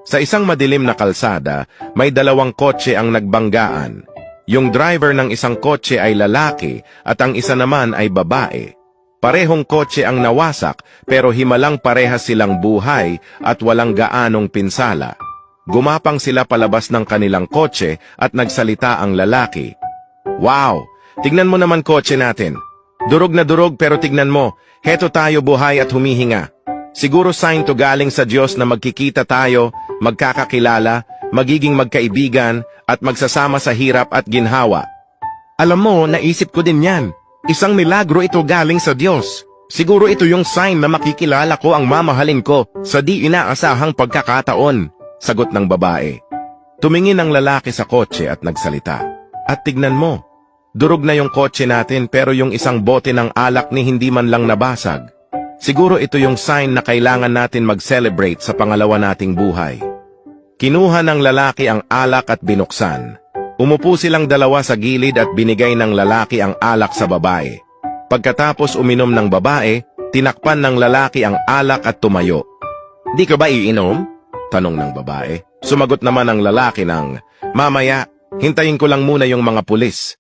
Sa isang madilim na kalsada, may dalawang kotse ang nagbanggaan. Yung driver ng isang kotse ay lalaki at ang isa naman ay babae. Parehong kotse ang nawasak pero himalang parehas silang buhay at walang gaanong pinsala. Gumapang sila palabas ng kanilang kotse at nagsalita ang lalaki. "Wow! Tignan mo naman kotse natin. Durog na durog pero tignan mo, heto tayo buhay at humihinga. Siguro sign to galing sa Diyos na magkikita tayo, magkakakilala, magiging magkaibigan at magsasama sa hirap at ginhawa." Alam mo, naisip ko din yan. Isang milagro ito galing sa Diyos. Siguro ito yung sign na makikilala ko ang mamahalin ko sa di inaasahang pagkakataon, sagot ng babae. Tumingin ang lalaki sa kotse at nagsalita. At tignan mo, durog na yung kotse natin pero yung isang bote ng alak ni hindi man lang nabasag. Siguro ito yung sign na kailangan natin mag-celebrate sa pangalawa nating buhay. Kinuha ng lalaki ang alak at binuksan. Umupo silang dalawa sa gilid at binigay ng lalaki ang alak sa babae. Pagkatapos uminom ng babae, tinakpan ng lalaki ang alak at tumayo. "Di ka ba iinom?" tanong ng babae. Sumagot naman ang lalaki ng, "Mamaya, hintayin ko lang muna yung mga pulis."